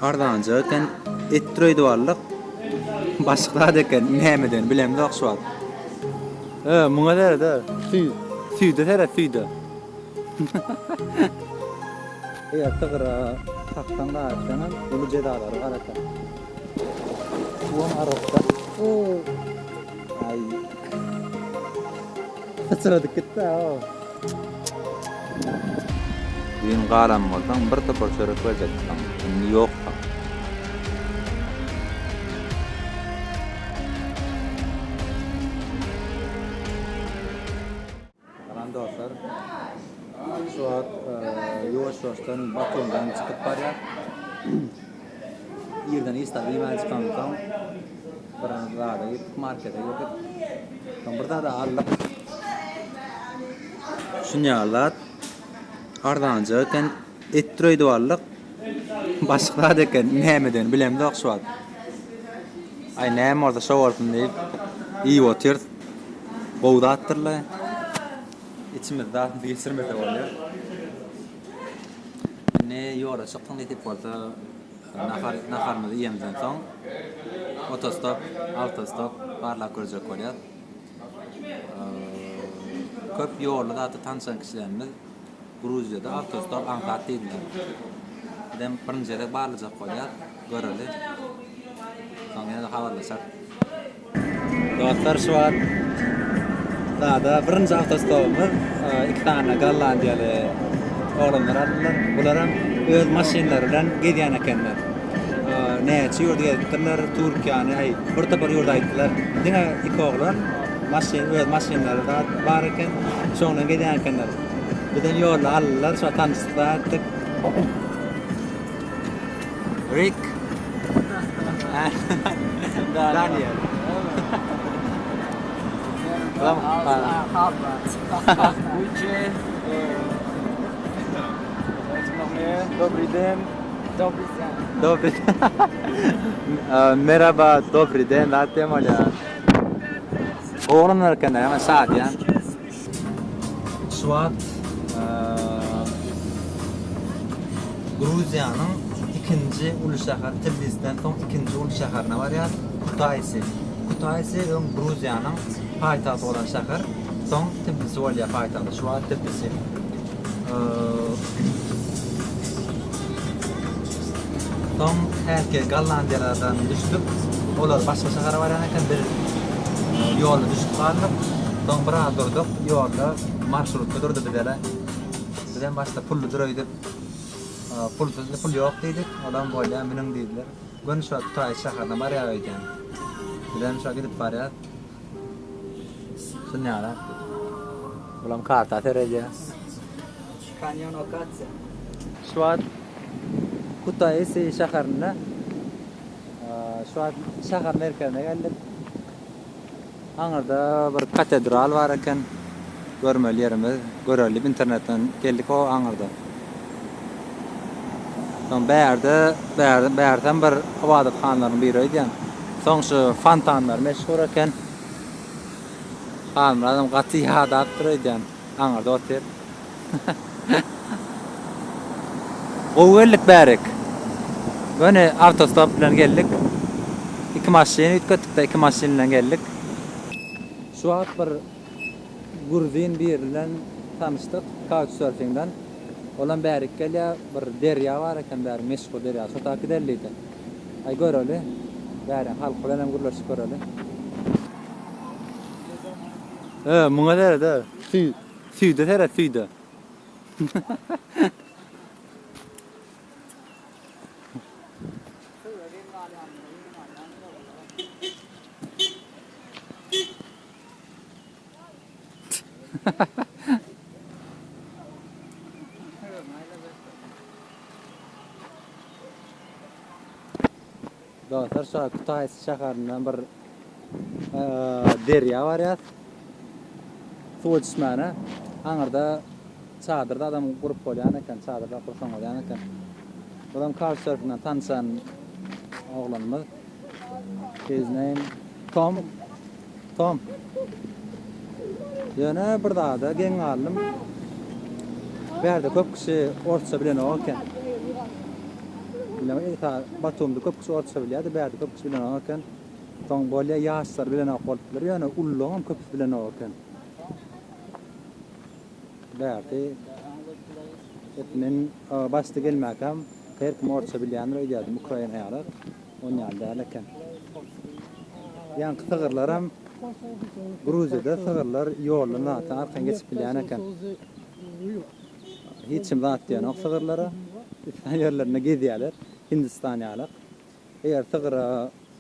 Ardanca eken ettireydi varlyk. Başyklar eken nämeden bilemdi okşuwat. Muňa da süýde tere süýde. Ýa-da takdan gaýtdan ulu jedalary garatan. Ulan arapda. Ay. Sıradık gitti o. Bugün galan boldan bir topar çörek berjekdim. Ýok. Galan dostlar. Şu an yavaş-yavaştan Batum'dan çıkıp barýar. Yerden istabil çıkandan Baranada markete gidip burada da aldık. Şunyalat ardanca eken ettireydi varlyk. Başyklar eken nämeden bilemdi okşuwat. Ay näme orada şow bolsun diýip iyi otyr. Bowda attyrlar. İçimizde atmy geçirmede bolýar. Ne ýora şoktan etip bolsa naharmyzy ýemden soň otostop, autostop barlak görjek bolýar. Köp ýolda da tanşan kişilerimiz Gruziýada autostop anqat diýdiler. Edem birinjide barlyjak bolýar, göreli. Soň ýa-da habarlaşar. Dostlar şu an da birinji autostopumyz iki tane Gollandiýaly oglanlar aldylar. Bularam öz maşinlary bilen gedýän ekenler. Näçe ýurda gitdiler, Türkiýany, bir topar ýurda aýtdylar. Diňe iki oglan öz maşinlary da bar eken, şoňdan gedýän ekenler. Bizden ýolda aldylar, şo tanışyklar etdik. Rick. Daniel. Добрый день. Добрый день. Merhaba, добрый день. Latte moля. Oğlanlar eken ama saat ya. Şu an Gruziýanyň ikinji uly şäher Tbilisi'den soň ikinji uly şäherine barýar. Kutaýsy. Kutaýsy Gruziýanyň paýtagty bolan şäher. Soň Tbilisi bolýar paýtagty. Şu an Tbilisi. Soň herke Gollandiýalardan düşdük. Olar başga şähere barýan eken bir ýolda düşüp galyp. Soň bir az durdyk. Ýolda marşrutda durdy bizler. Bizden başda pully durýdyk. Pul ýok diýdik. Adam bolýar meniň diýdiler. Gün şu Kutaýy şäherine barýar eken. Bizden şu gidip barýar. Şunýara. Bulam karta terejä. Kanyon okacja. Şu an Kutaýy şäherine şu an şäher merkezine geldik. Aňarda bir katedral bar eken. Görmeli ýerimiz, görelip internetden geldik o aňarda. Soň bärden bir ibadathanlaryň biri edýän. Soň şu fontanlar meşhur eken. Adam gaty ýada atdyr aňarda otyr. Gowellik bärik. Göne autostop bilen geldik. İki maşin ütgetdik de iki maşin bilen geldik. Şu an bir Gruzin bir bilen tanışdyk couchsurfingden. Olan bärik gelýär, bir derýa bar eken, bäri meşhur derýa. Şota giderliydi. Ay göreli. Bäri halk bilen gurlaşyp göreli. Muňa da süýde tere süýde. Dostlar şu Kutaýy şäherinden bir derýa barýar. Suw içmäne. Aňarda çadyrda adam gurup bolýan eken, çadyrda kursan bolýan eken. Adam couchsurfingden tanışan oglanymyz. His name Tom. Ýöne bir da geň alym. Berde köp kişi orça bilen eken. Bilmem ta Batum'da köpüs ortsa bilýärdi, bäde köpüs bilen oken. Soň bolýa ýaşlar bilen okupdylar, ýöne ullugam köpüs bilen oken. Bäde etmen başda gelmäkem her kim ortsa bilýändir öýdädim Ukraina ýaly. On ýalda eken. Ýa-ni sygyrlaram Gruziýada sygyrlar ýoluna atan arkan geçip bilýän eken. Hiç kim zat diýen ok sygyrlara. Ýerlerine gezýärler. Hindistan ýalyk. Eger sygyra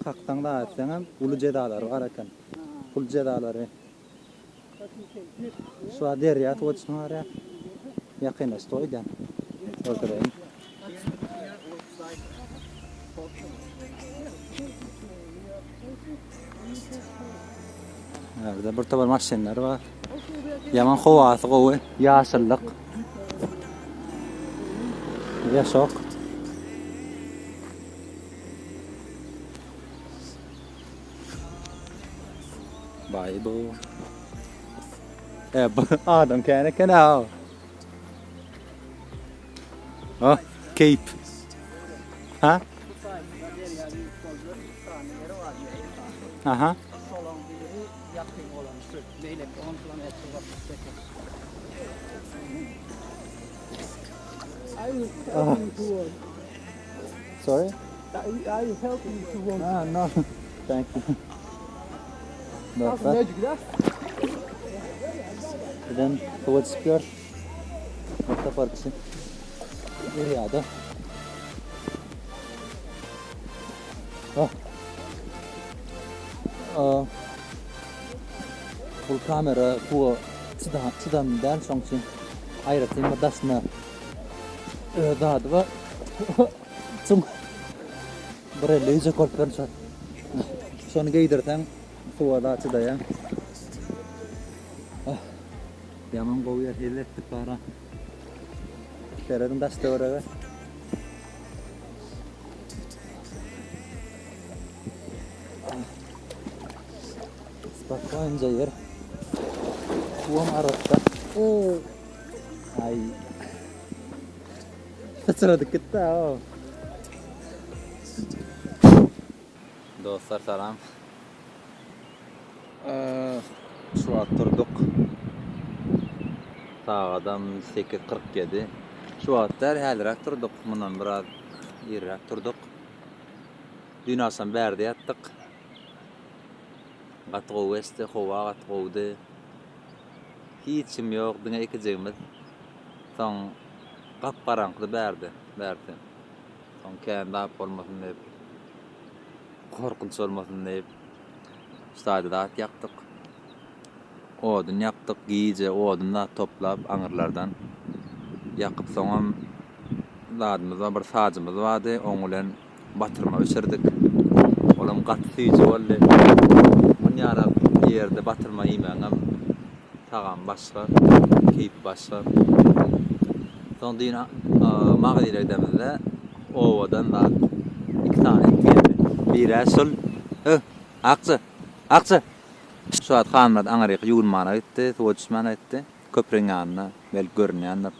kaktan da etseňem ulu jedalary bar eken. Pul jedalary. Şu derýat geçmäär. Ýakyna stoýdan. Oturaýyn. Burada bir tabar maşinler var. Yaman howasy gowy, ýaşyllyk. Ýaşok. Bay bu. Bu adam kene kenal. Oh, Cape. Ha? Aha. Sorry? I help you to walk. Ah, no. Thank you. No, Nasıl ne gider? then towards pure. What the fuck is it? Riyada. Full kamera bu çıdan soňçy aýratym dasna. Dady we zum bir leze korpensat. Şonu geydirten suwada çıdaýan. Yaman gowy ýer eletdi para. Şererin dasty oraga. Spokojnie yer. Kuam aratta. Ay. Sıçradık gitti o. Dostlar salam. Şu an turduk. Sağadan 8:47. Şu atlar hälirek turduk. Mundan biraz ýerrek turduk. Dün asan bärde ýatdyk. Gatgow weste, howa gatgowdy. Hiçim ýok, diňe ekejegimiz. Soň gapgaraňky bärdi. Soň kände bolmasyn diýip, korkunç bolmasyn diýip, stadiýada ýakdyk. Odun ýakdyk, giýje odunla toplap aňyrlardan ýakyp soňam ladymyza bir sazymyz bardy, oň bilen batyrma öçürdik. Olam gaty süýji boldy. On ýara ýerde batyrma ýemäňem tagam başga, keyip başga. Soň diýen magdyregdemizde owadan da 2 tane geldi. Biri sul, akçy. Şu at hanmat aňaryk ýuwulmana gitdi, soğutmana gitdi. Köprüň ýanyna bel görnýändir.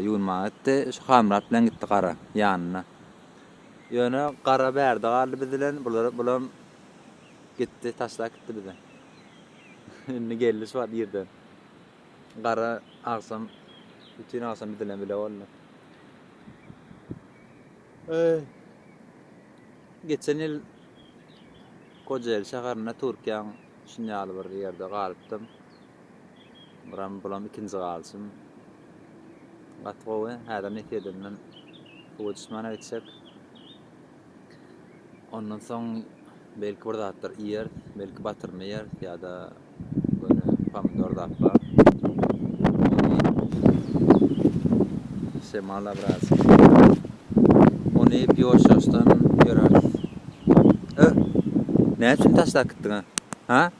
Ýuwulmana gitdi, şu hamrat bilen gitdi gara ýanyna. Ýöne gara bärde galdy bizilen, bular gitti, taşlap gitti bize. Indi geldi şu at ýerden. Gara aksam, bütün aksam bizilen bile boldy. Geçen ýyl Kocaeli şäherine Türkiýanyň şinýaly bir ýerde galypdym. Buram ikinji galşym. Gatgowy häzir netedimden soğutmana gitsek. Ondan soň belki bir zatlar ýer, belki batyrma ýer ýa-da böyle pomidor zaplar. Semala biraz. Onu hep ýoşaşdan ýörer. Ne üçin taşlap gitdiň ha?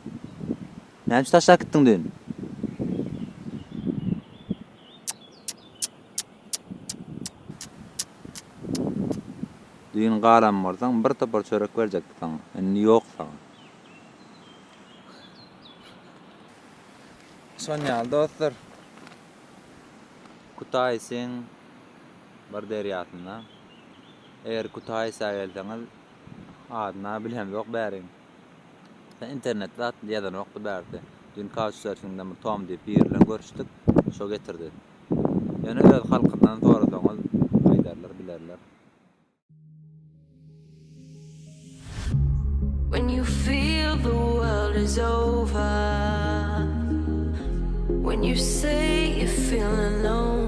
Ne üçin taşlap gitdiň dün? Dün galam barsaň bir topar çörek berjekdi saňa. Indi ýok saňa. Soňal dostlar. Kutaýsyň bir derýatynda. Eger Kutaýy sägelseňiz adyna bilhem ýok bäriň. İnternetde ýazan wagty bärdi. Dün Couchsurfing'den bir Tom diýip bir bilen görüşdik, şo getirdi. Ýöne öz halkyndan sorasaňyz aýdarlar, bilerler. When you feel the world is over, when you say you're feeling alone,